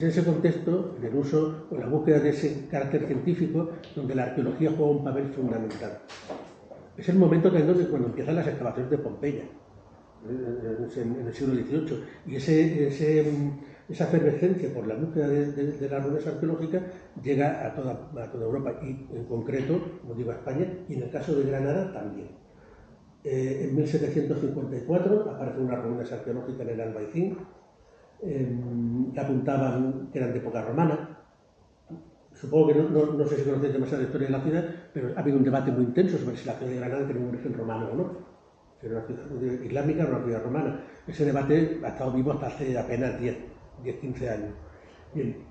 En ese contexto, en el uso o la búsqueda de ese carácter científico, donde la arqueología juega un papel fundamental. Es el momento también cuando empiezan las excavaciones de Pompeya, en el siglo XVIII, y esa efervescencia por la búsqueda de las ruinas arqueológicas llega a toda Europa, y en concreto, como digo, a España, y en el caso de Granada también. En 1754 aparecen unas ruinas arqueológicas en el Albaicín, que apuntaban que eran de época romana. Supongo que no sé si conocéis demasiado la historia de la ciudad, pero ha habido un debate muy intenso sobre si la ciudad de Granada tiene un origen romano o no. Si era una ciudad islámica o una ciudad romana. Ese debate ha estado vivo hasta hace apenas 10-15 años. Bien,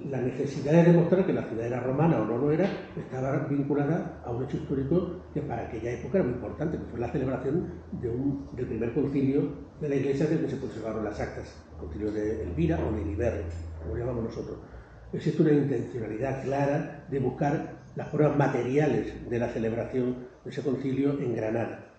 la necesidad de demostrar que la ciudad era romana o no lo era estaba vinculada a un hecho histórico que para aquella época era muy importante, que fue la celebración del primer concilio de la Iglesia, del que se conservaron las actas, el concilio de Elvira o de Iliberri, como llamamos nosotros. Existe una intencionalidad clara de buscar las pruebas materiales de la celebración de ese concilio en Granada,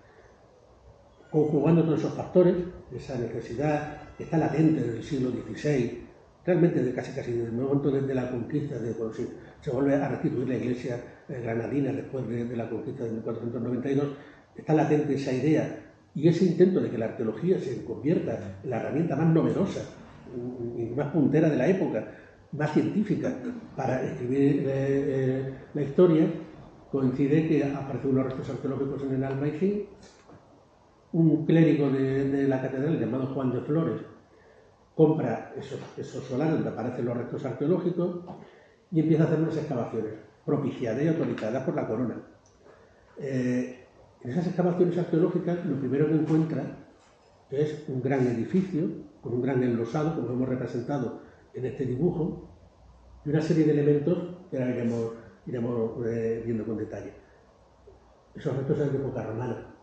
conjugando todos esos factores, esa necesidad que está latente desde el siglo XVI, realmente casi desde el momento de la conquista, cuando se vuelve a restituir la iglesia granadina después de la conquista de 1492, está latente esa idea y ese intento de que la arqueología se convierta en la herramienta más novedosa y más puntera de la época, más científica para escribir la historia. Coincide que aparecen unos restos arqueológicos en el Albaicín. Un clérigo de la catedral llamado Juan de Flores compra esos solares donde aparecen los restos arqueológicos y empieza a hacer unas excavaciones propiciadas y autorizadas por la corona. En esas excavaciones arqueológicas lo primero que encuentra es un gran edificio con un gran enlosado, como hemos representado en este dibujo, y una serie de elementos que ahora iremos viendo con detalle. Esos restos eran de época romana,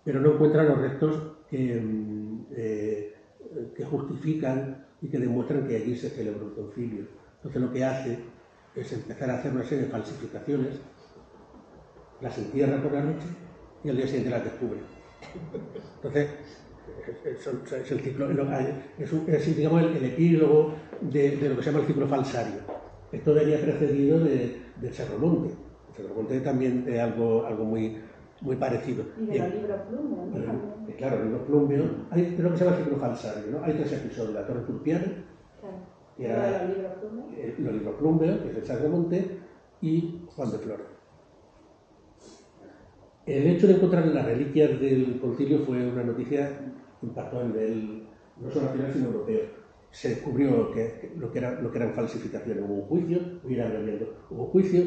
pero no encuentran los restos que justifican y que demuestran que allí se celebró un concilio. Entonces lo que hace es empezar a hacer una serie de falsificaciones, las entierra por la noche y al día siguiente las descubre. Entonces, es el ciclo, es digamos, el epílogo de lo que se llama el ciclo falsario. Esto venía precedido del Serromonte. El Serromonte también es algo muy parecido. Y de los libros Plumeo, ¿no? Claro, los libros Plumeo, hay lo que se llama el ciclo falsario, ¿no? Hay 3 episodios: la Torre Turpiana, que era los libros Plumeo, que es el Serromonte, y Juan de Flores. El hecho de encontrar las reliquias del concilio fue una noticia que impactó a nivel no solo nacional sino europeo. Se descubrió lo que eran falsificaciones. Hubo un juicio, hubo juicio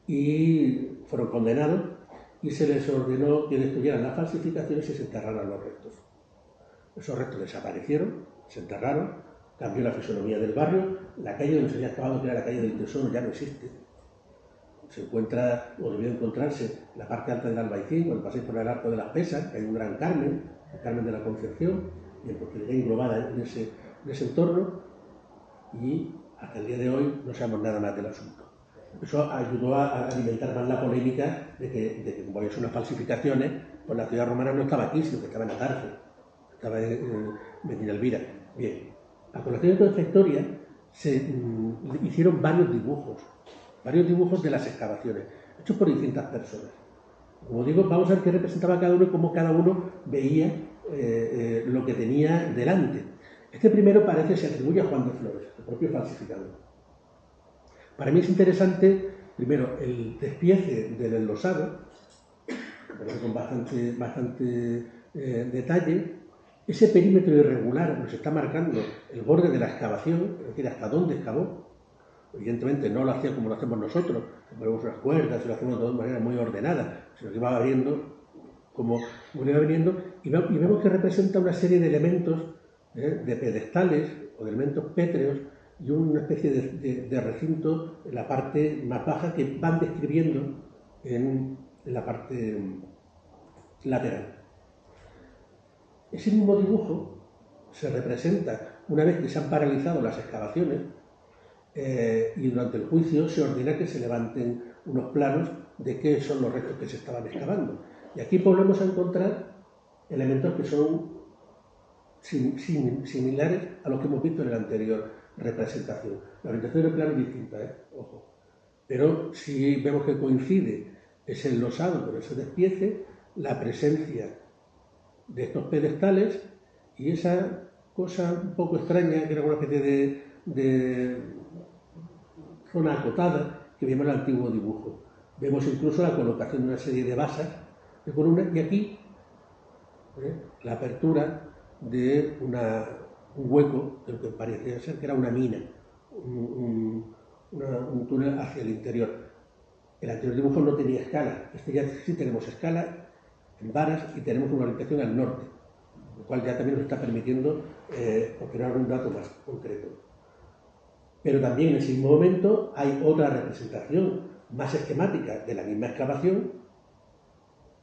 y fueron condenados y se les ordenó que destruyeran las falsificaciones y se enterraran los restos. Esos restos desaparecieron, se enterraron, cambió la fisonomía del barrio, la calle donde se había excavado, que era la calle del Tesoro, ya no existe. Se encuentra, o debió encontrarse, la parte alta del Albaicín, cuando paséis por el Arco de las Pesas, que hay un gran Carmen, el Carmen de la Concepción, y porque está englobada en ese entorno, y hasta el día de hoy no sabemos nada más del asunto. Eso ayudó a alimentar más la polémica de que como había unas falsificaciones, pues la ciudad romana no estaba aquí, sino que estaba en Atarfe, estaba en Medina Elvira. Bien, a colación de toda esta historia se hicieron varios dibujos de las excavaciones, hechos por distintas personas. Como digo, vamos a ver qué representaba cada uno y cómo cada uno veía lo que tenía delante. Este primero se atribuye a Juan de Flores, el propio falsificador. Para mí es interesante, primero, el despiece del enlosado, con bastante detalle. Ese perímetro irregular nos está marcando el borde de la excavación, es decir, hasta dónde excavó. Evidentemente no lo hacía como lo hacemos nosotros, que ponemos unas cuerdas y lo hacemos de manera muy ordenada, sino que iba abriendo como iba viniendo, y vemos que representa una serie de elementos de pedestales o de elementos pétreos y una especie de recinto en la parte más baja que van describiendo en la parte lateral. Ese mismo dibujo se representa una vez que se han paralizado las excavaciones y durante el juicio se ordena que se levanten unos planos de qué son los restos que se estaban excavando. Y aquí volvemos a encontrar elementos que son similares a los que hemos visto en la anterior representación. La orientación del plano es distinta, ojo. Pero si vemos que coincide ese enlosado con ese despiece, la presencia de estos pedestales y esa cosa un poco extraña, que era una especie de zona acotada que vemos en el antiguo dibujo. Vemos incluso la colocación de una serie de basas de columnas y aquí la apertura de un hueco, de lo que parecía ser que era una mina, un túnel hacia el interior. El anterior dibujo no tenía escala, este ya sí tenemos escala en varas y tenemos una orientación al norte, lo cual ya también nos está permitiendo obtener algún dato más concreto. Pero también en ese mismo momento hay otra representación más esquemática de la misma excavación,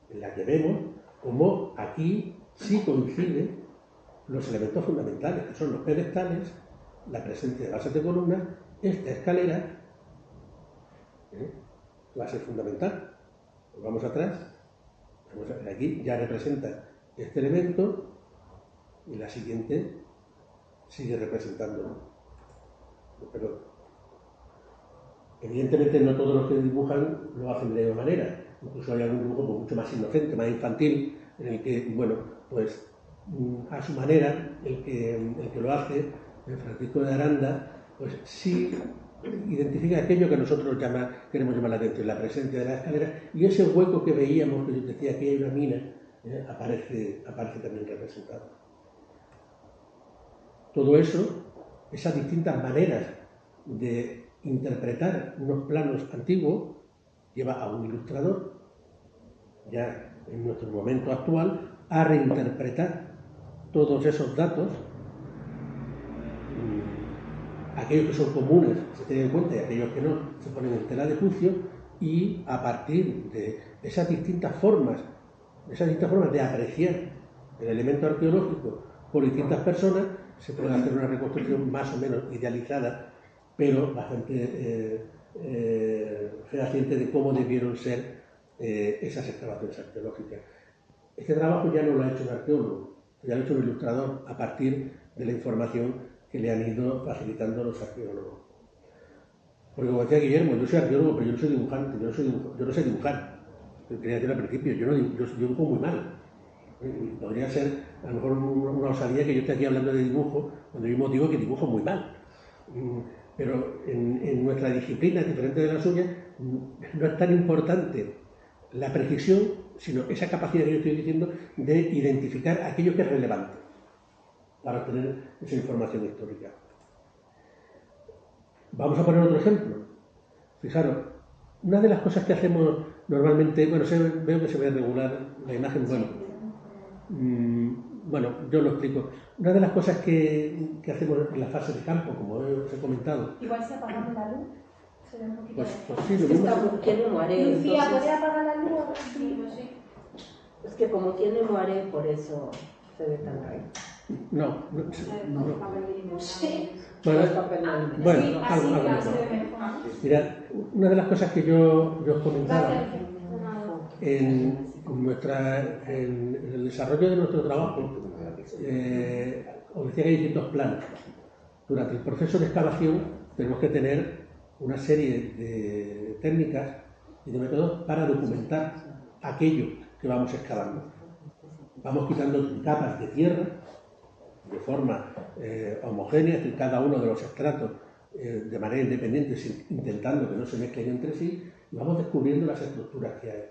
en la que vemos como aquí sí coinciden los elementos fundamentales, que son los pedestales, la presencia de bases de columnas, esta escalera, va a ser fundamental. Pues vamos atrás, aquí ya representa este elemento y la siguiente sigue representándolo. Pero evidentemente no todos los que dibujan lo hacen de la misma manera. Incluso hay algún dibujo mucho más inocente, más infantil, en el que, bueno, pues a su manera, el que lo hace, Francisco de Aranda, pues sí identifica aquello que nosotros queremos llamar la atención, la presencia de la escalera, y ese hueco que veíamos, que yo decía que hay una mina, aparece también representado. Todo eso, esas distintas maneras de interpretar unos planos antiguos, lleva a un ilustrador, ya en nuestro momento actual, a reinterpretar todos esos datos, aquellos que son comunes se tienen en cuenta y aquellos que no se ponen en tela de juicio, y a partir de esas distintas formas de apreciar el elemento arqueológico por distintas personas, se puede hacer una reconstrucción más o menos idealizada, pero bastante fehaciente de cómo debieron ser esas excavaciones arqueológicas. Este trabajo ya no lo ha hecho un arqueólogo, ya lo ha hecho un ilustrador a partir de la información que le han ido facilitando los arqueólogos. Porque como decía Guillermo, yo soy arqueólogo, pero yo no soy dibujante, yo no sé dibujar. Quería decir al principio, yo dibujo muy mal. Podría ser a lo mejor una osadía que yo esté aquí hablando de dibujo, cuando yo mismo digo que dibujo muy mal. Pero en nuestra disciplina, diferente de la suya, no es tan importante la precisión, sino esa capacidad que yo estoy diciendo de identificar aquello que es relevante para obtener esa información histórica. Vamos a poner otro ejemplo. Fijaros, una de las cosas que hacemos normalmente, bueno, veo que se ve regular la imagen, bueno, yo lo explico. Una de las cosas que hacemos en la fase de campo, como os he comentado. Igual se apagamos la luz. Se ve un poquito Pues sí, lo mismo. Tiene moaré. Lucía, ¿puedes apagar la luz? Sí. Es que como tiene moaré, por eso se ve tan raro. No. Sí. Bueno, algo. Mirad, una de las cosas que yo os comentaba en el desarrollo de nuestro trabajo, os decía que hay distintos planos. Durante el proceso de excavación tenemos que tener una serie de técnicas y de métodos para documentar aquello que vamos excavando. Vamos quitando capas de tierra de forma homogénea en cada uno de los estratos de manera independiente, intentando que no se mezclen entre sí, y vamos descubriendo las estructuras que hay.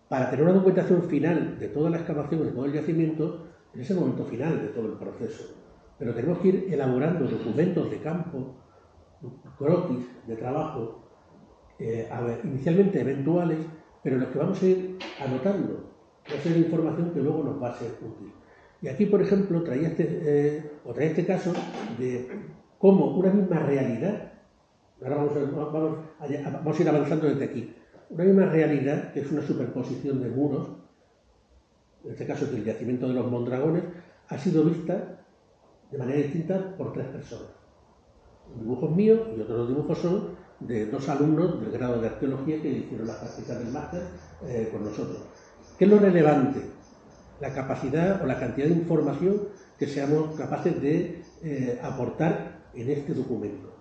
Para tener una documentación final de toda la excavación, de todo el yacimiento, en ese momento final de todo el proceso. Pero tenemos que ir elaborando documentos de campo, croquis de trabajo, inicialmente eventuales, pero en los que vamos a ir anotando una serie de información que luego nos va a ser útil. Y aquí, por ejemplo, traía este caso de cómo una misma realidad, ahora vamos a ir avanzando desde aquí, una misma realidad, que es una superposición de muros, en este caso es del yacimiento de los Mondragones, ha sido vista de manera distinta por 3 personas. Dibujos míos y otros dibujos son de 2 alumnos del grado de arqueología que hicieron las prácticas del máster con nosotros. ¿Qué es lo relevante? La capacidad o la cantidad de información que seamos capaces de aportar en este documento.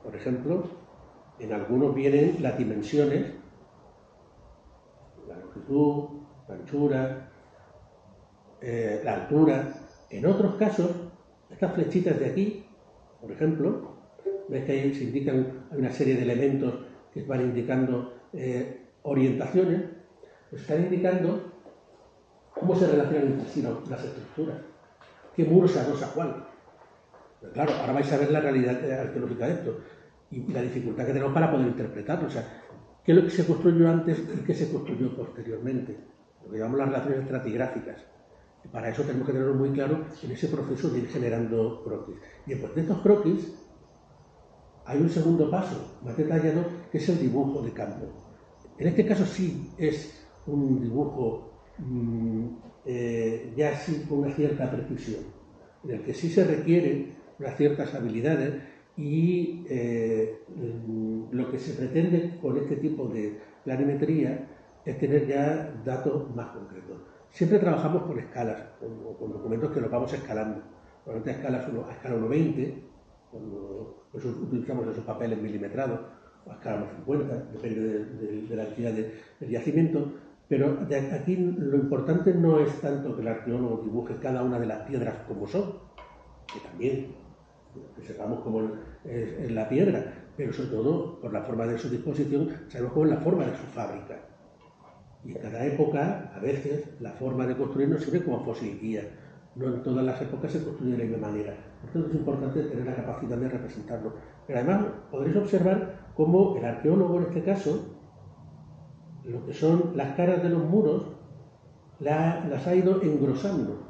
Por ejemplo, en algunos vienen las dimensiones, la longitud, la anchura, la altura. En otros casos, estas flechitas de aquí, por ejemplo, ves que ahí se indican, hay una serie de elementos que van indicando orientaciones, pues están indicando cómo se relacionan entre sí las estructuras, qué muro se adosa a cuál. Pero claro, ahora vais a ver la realidad arqueológica de esto y la dificultad que tenemos para poder interpretarlo. O sea, qué es lo que se construyó antes y qué se construyó posteriormente. Lo que llamamos las relaciones estratigráficas. Y para eso tenemos que tenerlo muy claro en ese proceso de ir generando croquis. Y después de estos croquis hay un segundo paso más detallado, que es el dibujo de campo. En este caso sí es un dibujo ya sí con una cierta precisión, en el que sí se requieren unas ciertas habilidades y lo que se pretende con este tipo de planimetría es tener ya datos más concretos. Siempre trabajamos con escalas, con documentos que los vamos escalando. Normalmente a escala 1:20, cuando utilizamos esos papeles milimetrados, o a escala 1:50, depende de la actividad del yacimiento. Pero aquí lo importante no es tanto que el arqueólogo dibuje cada una de las piedras como son, que también, que sepamos cómo es la piedra, pero sobre todo por la forma de su disposición, sabemos cómo es la forma de su fábrica. Y en cada época, a veces, la forma de construir no sirve como fósil guía. No en todas las épocas se construye de la misma manera. Entonces es importante tener la capacidad de representarlo. Pero además podréis observar cómo el arqueólogo, en este caso, lo que son las caras de los muros, las ha ido engrosando.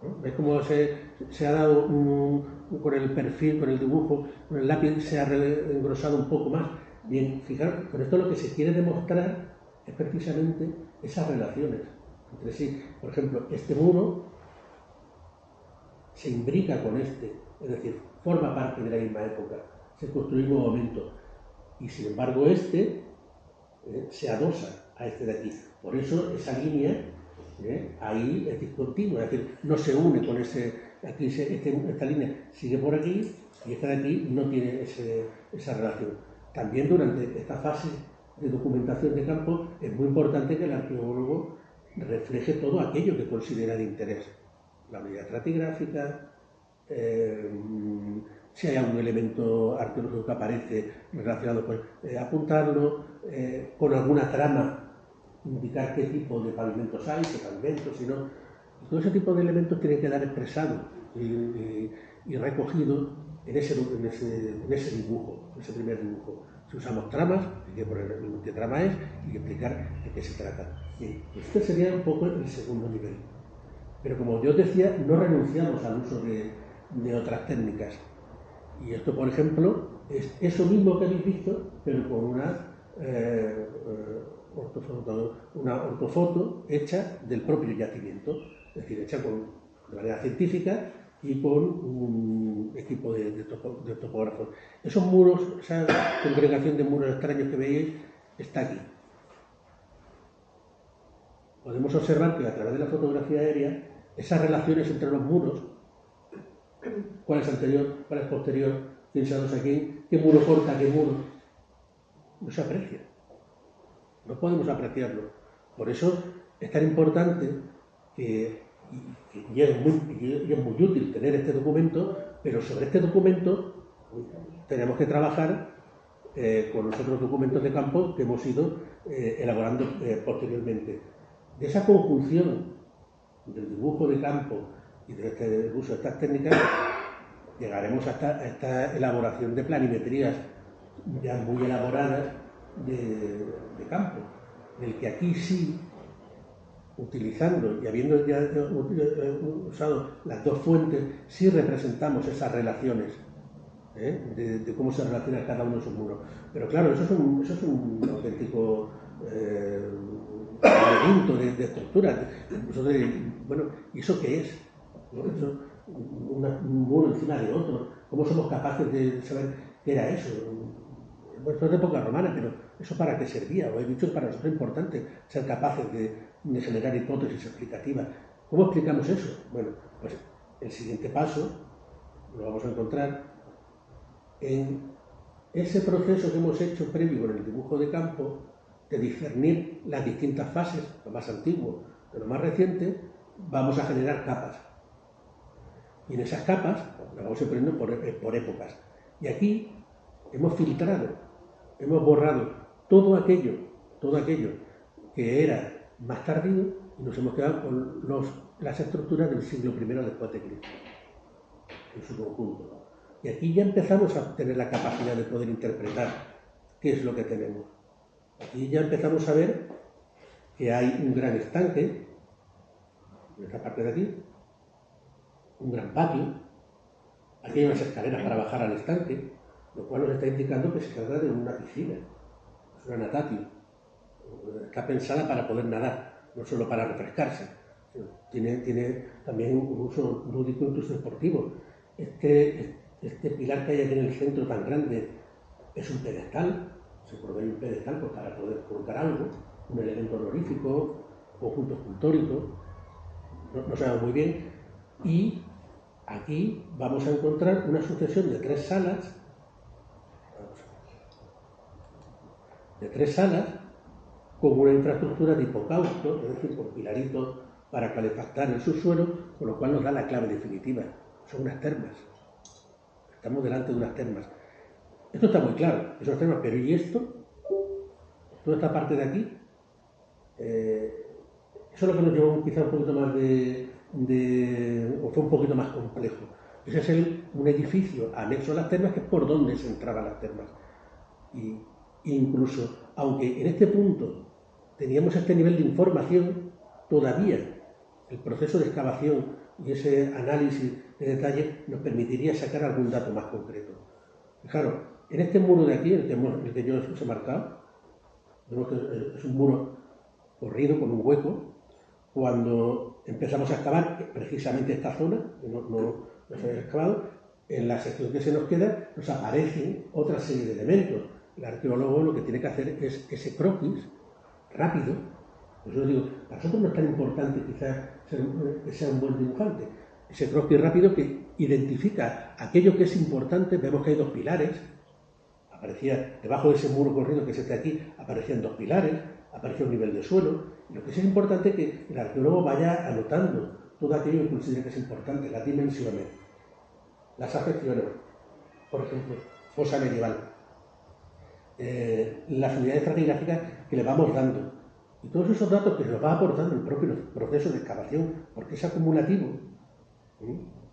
¿No? ¿Ves cómo se ha dado con el perfil, con el dibujo, con el lápiz se ha engrosado un poco más? Bien, fijaros, con esto lo que se quiere demostrar es precisamente esas relaciones entre sí. Por ejemplo, este muro se imbrica con este, es decir, forma parte de la misma época, se construyó en un momento, y sin embargo este se adosa a este de aquí. Por eso esa línea ahí es discontinua, es decir, no se une con ese, aquí esta línea sigue por aquí y esta de aquí no tiene esa relación. También durante esta fase de documentación de campo es muy importante que el arqueólogo refleje todo aquello que considera de interés. La unidad estratigráfica, si hay algún elemento arqueológico que aparece relacionado con apuntarlo, con alguna trama indicar qué tipo de pavimentos hay, qué pavimentos, si no. Todo ese tipo de elementos tienen que quedar expresados y recogidos en ese dibujo, ese primer dibujo. Si usamos tramas, hay que poner qué trama es y explicar de qué se trata. Bien, este sería un poco el segundo nivel. Pero como yo os decía, no renunciamos al uso de otras técnicas. Y esto, por ejemplo, es eso mismo que habéis visto, pero con una ortofoto hecha del propio yacimiento, es decir, hecha de manera científica y con un equipo de topógrafos. Esos muros, esa congregación de muros extraños que veis, está aquí. Podemos observar que a través de la fotografía aérea, esas relaciones entre los muros, cuál es anterior, cuál es posterior, quién se adosa a quién, qué muro corta, qué muro, no se aprecia. No podemos apreciarlo. Por eso es tan importante y es muy útil tener este documento, pero sobre este documento tenemos que trabajar con los otros documentos de campo que hemos ido elaborando posteriormente. De esa conjunción del dibujo de campo y del uso de estas técnicas, llegaremos a esta elaboración de planimetrías ya muy elaboradas de campo, en el que aquí sí, utilizando y habiendo ya usado las dos fuentes, sí representamos esas relaciones de cómo se relaciona cada uno de esos muros. Pero claro, eso es un auténtico laberinto de estructuras. Bueno, ¿y eso qué es? ¿No? Eso, un muro encima de otro. ¿Cómo somos capaces de saber qué era eso? Bueno, esto es de época romana, pero ¿eso para qué servía? Os he dicho, para nosotros es importante ser capaces de generar hipótesis explicativas. ¿Cómo explicamos eso? Bueno, pues el siguiente paso lo vamos a encontrar en ese proceso que hemos hecho previo con el dibujo de campo, de discernir las distintas fases, lo más antiguo de lo más reciente, vamos a generar capas. Y en esas capas las vamos a ir poniendo por épocas. Y aquí hemos filtrado, hemos borrado todo aquello que era más tardío y nos hemos quedado con las estructuras del siglo I después de Cristo, en su conjunto. Y aquí ya empezamos a tener la capacidad de poder interpretar qué es lo que tenemos. Aquí ya empezamos a ver que hay un gran estanque, en esta parte de aquí, un gran patio, aquí hay unas escaleras para bajar al estanque, lo cual nos está indicando que se trata de una piscina, es una natatio, está pensada para poder nadar, no solo para refrescarse, tiene también un uso lúdico, incluso deportivo. Este pilar que hay aquí en el centro tan grande es un pedestal, se provee un pedestal pues, para poder colocar algo, un elemento honorífico, conjunto escultórico, no sabemos muy bien, y aquí vamos a encontrar una sucesión de tres salas, con una infraestructura tipo cáusto, es decir, con pilaritos para calefactar el subsuelo, con lo cual nos da la clave definitiva. Son unas termas. Estamos delante de unas termas. Esto está muy claro, son termas, pero ¿y esto? Toda esta parte de aquí, eso es lo que nos llevó quizá un poquito más o fue un poquito más complejo. Ese es un edificio anexo a las termas, que es por donde se entraban las termas. Y incluso, aunque en este punto teníamos este nivel de información, todavía el proceso de excavación y ese análisis de detalle nos permitiría sacar algún dato más concreto. Fijaros, en este muro de aquí, el que yo os he marcado, vemos que es un muro corrido con un hueco. Cuando empezamos a excavar precisamente esta zona, que no se ha excavado, en la sección que se nos queda nos aparecen otra serie de elementos. El arqueólogo lo que tiene que hacer es ese croquis rápido. Pues yo digo, para nosotros no es tan importante quizás que sea un buen dibujante. Ese croquis rápido que identifica aquello que es importante. Vemos que hay dos pilares. Aparecía debajo de ese muro corrido que se está aquí, aparecían dos pilares, aparecía un nivel de suelo. Y lo que sí es importante es que el arqueólogo vaya anotando todo aquello que considera que es importante, las dimensiones, las afecciones, por ejemplo, fosa medieval, las unidades estratigráficas que le vamos dando. Y todos esos datos que nos va aportando el propio proceso de excavación, porque es acumulativo,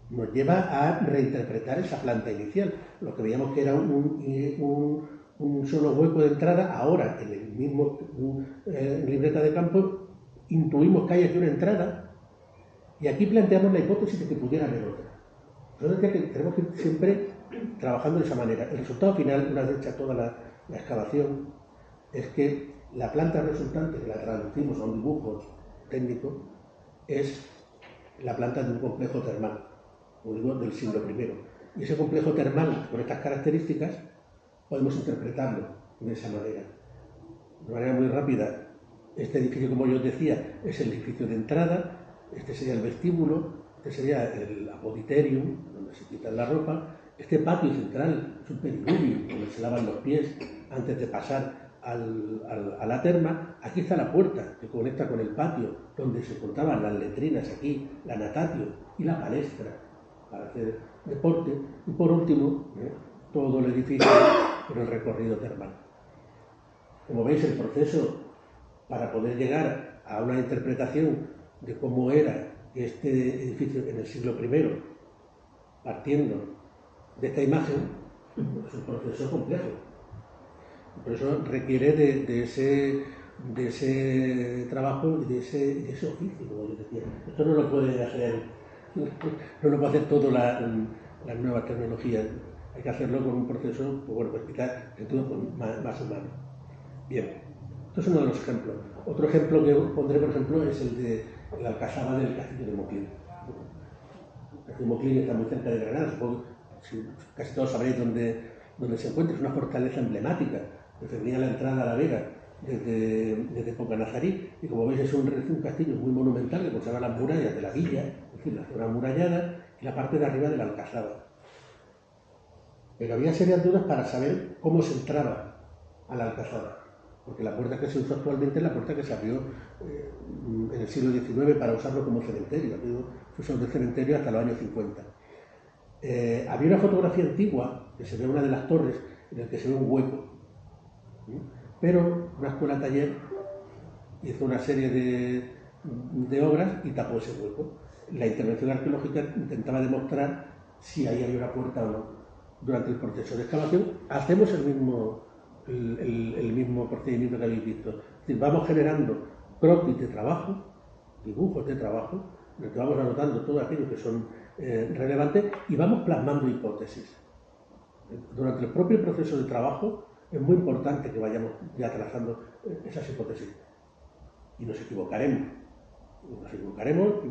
nos lleva a reinterpretar esa planta inicial. Lo que veíamos que era un solo hueco de entrada, ahora en el mismo libreta de campo intuimos que hay aquí una entrada y aquí planteamos la hipótesis de que pudiera haber otra. Yo decía que tenemos que ir siempre trabajando de esa manera. El resultado final, una vez hecha toda la excavación, es que la planta resultante, que la traducimos a un dibujo técnico, es la planta de un complejo termal, como digo, del siglo I. Y ese complejo termal, con estas características, podemos interpretarlo de esa manera. De manera muy rápida, este edificio, como yo os decía, es el edificio de entrada, este sería el vestíbulo, este sería el apoditerium, donde se quitan la ropa, este patio central es un periluvium, donde se lavan los pies antes de pasar a la terma. Aquí está la puerta que conecta con el patio, donde se encontraban las letrinas aquí, la natatio y la palestra para hacer deporte. Y por último, todo el edificio con el recorrido termal. Como veis, el proceso para poder llegar a una interpretación de cómo era este edificio en el siglo I, partiendo de esta imagen, es un proceso complejo. Por eso requiere de ese trabajo y de ese oficio, como yo decía. Esto no lo puede hacer, no lo puede hacer todo las nuevas tecnologías. Hay que hacerlo con un proceso, pues quizás de todo más humano. Bien, esto es uno de los ejemplos. Otro ejemplo que pondré, por ejemplo, es el de la alcazaba del castillo de Moclín. El castillo de Moclín está muy cerca de Granada, supongo que casi todos sabréis dónde se encuentra. Es una fortaleza emblemática, defendía la entrada a la Vega desde época nazarí, y como veis es un castillo muy monumental que conserva las murallas de la villa, es decir, la zona amurallada, y la parte de arriba de la alcazaba. Pero había serias dudas para saber cómo se entraba a la alcazaba, porque la puerta que se usa actualmente es la puerta que se abrió en el siglo XIX para usarlo como cementerio. Se usó de cementerio hasta los años 50. Había una fotografía antigua que se ve una de las torres en la que se ve un hueco, pero una escuela taller hizo una serie de obras y tapó ese hueco. La intervención arqueológica intentaba demostrar si ahí había una puerta o no. Durante el proceso de excavación hacemos el mismo procedimiento que habéis visto. Es decir, vamos generando croquis de trabajo, dibujos de trabajo, en el que vamos anotando todo aquello que son relevantes y vamos plasmando hipótesis. Durante el propio proceso de trabajo es muy importante que vayamos ya trazando esas hipótesis. Y nos equivocaremos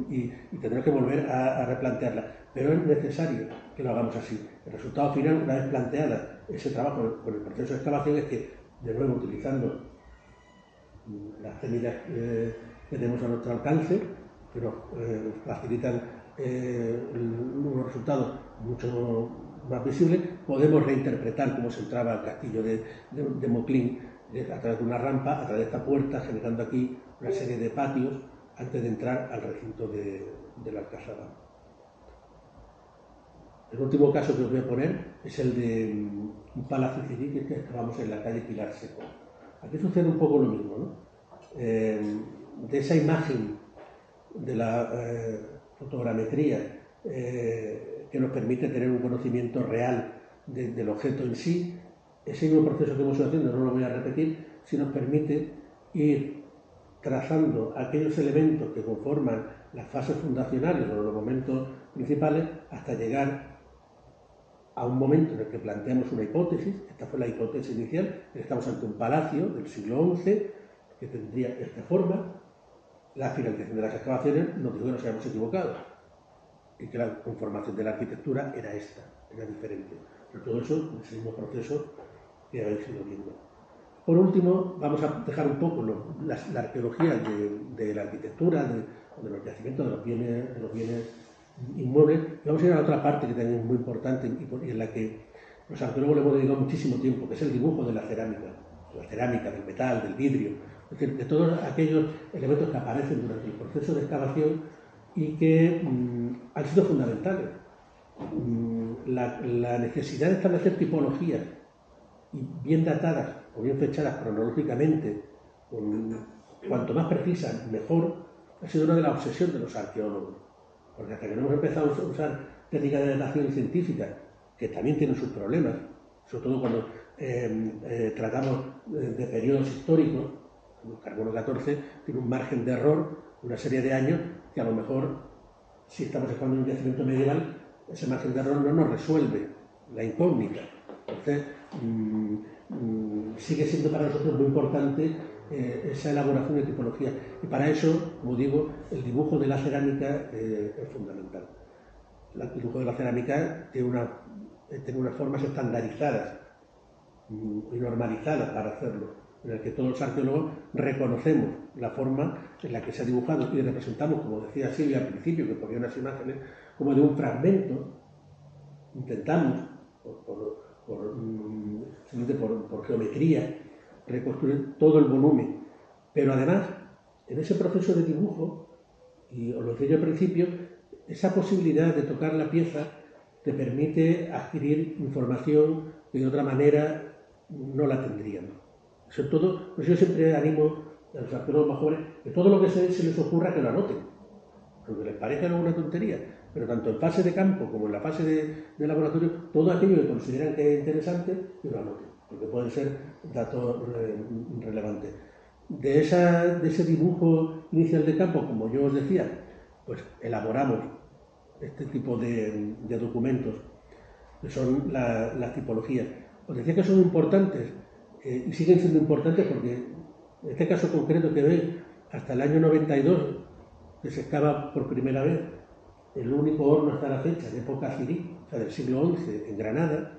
y tendremos que volver a replantearlas. Pero es necesario que lo hagamos así. El resultado final, una vez planteada ese trabajo con el proceso de excavación, es que, de nuevo, utilizando las técnicas que tenemos a nuestro alcance, que nos facilitan unos resultados mucho más visibles, podemos reinterpretar cómo se entraba al castillo de Moclín a través de una rampa, a través de esta puerta, generando aquí una serie de patios antes de entrar al recinto de la alcazaba. El último caso que os voy a poner es el de un palacio civil que excavamos en la calle Pilar Seco. Aquí sucede un poco lo mismo, ¿no? De esa imagen de la fotogrametría que nos permite tener un conocimiento real del objeto en sí, ese mismo proceso que hemos ido haciendo, no lo voy a repetir, si nos permite ir trazando aquellos elementos que conforman las fases fundacionales o los momentos principales hasta llegar a un momento en el que planteamos una hipótesis. Esta fue la hipótesis inicial. Estamos ante un palacio del siglo XI que tendría esta forma. La finalización de las excavaciones nos dijo que nos habíamos equivocado y que la conformación de la arquitectura era esta, era diferente. Pero todo eso en ese mismo proceso que habéis ido viendo. Por último, vamos a dejar un poco la arqueología de la arquitectura, de los yacimientos, de los bienes inmuebles, y vamos a ir a otra parte que también es muy importante y en la que los arqueólogos le hemos dedicado muchísimo tiempo, que es el dibujo de la cerámica, del metal, del vidrio, es decir, de todos aquellos elementos que aparecen durante el proceso de excavación y que han sido fundamentales. La necesidad de establecer tipologías y bien datadas o bien fechadas cronológicamente, cuanto más precisas, mejor, ha sido una de las obsesiones de los arqueólogos. Porque hasta que no hemos empezado a usar técnicas de datación científica, que también tienen sus problemas, sobre todo cuando tratamos de periodos históricos, el carbono 14 tiene un margen de error, una serie de años, que a lo mejor, si estamos excavando un yacimiento medieval, ese margen de error no nos resuelve la incógnita. Entonces, sigue siendo para nosotros muy importante esa elaboración de tipología. Y para eso, como digo, el dibujo de la cerámica es fundamental. El dibujo de la cerámica tiene unas formas estandarizadas y normalizadas para hacerlo, en el que todos los arqueólogos reconocemos la forma en la que se ha dibujado y representamos, como decía Silvia al principio, que ponía unas imágenes como de un fragmento. Intentamos, por geometría, reconstruir todo el volumen. Pero además, en ese proceso de dibujo, y os lo decía yo al principio, esa posibilidad de tocar la pieza te permite adquirir información que de otra manera no la tendríamos. Sobre todo, pues yo siempre animo a los arqueólogos más jóvenes que todo lo que se les ocurra que lo anoten, aunque les parezca una tontería, pero tanto en fase de campo como en la fase de laboratorio, todo aquello que consideran que es interesante, que lo anoten, porque pueden ser datos relevantes. De ese dibujo inicial de campo, como yo os decía, pues elaboramos este tipo de documentos, que son las tipologías. Os decía que son importantes y siguen siendo importantes porque en este caso concreto que veis, hasta el año 92, que se excava por primera vez el único horno hasta la fecha de época cirí, o sea, del siglo XI, en Granada,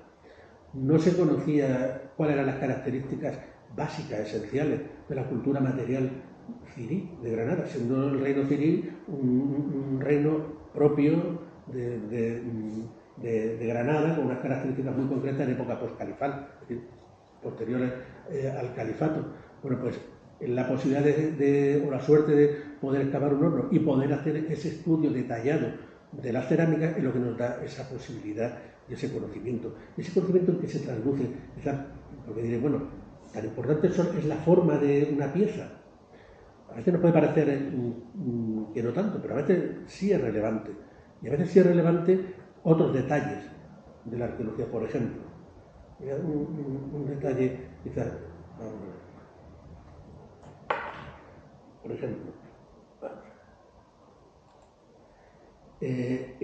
no se conocía cuáles eran las características básicas, esenciales de la cultura material cirí de Granada, siendo el reino cirí un reino propio de Granada, con unas características muy concretas en época postcalifal, es decir, posteriores al califato. Bueno, pues la posibilidad o la suerte de poder excavar un horno y poder hacer ese estudio detallado de la cerámica es lo que nos da esa posibilidad y ese conocimiento. Ese conocimiento en que se traduce, quizás, porque diré, bueno, tan importante es la forma de una pieza. A veces nos puede parecer que no tanto, pero a veces sí es relevante. Y a veces sí es relevante otros detalles de la arqueología, por ejemplo. Un detalle, quizás, vamos a ver. Por ejemplo, en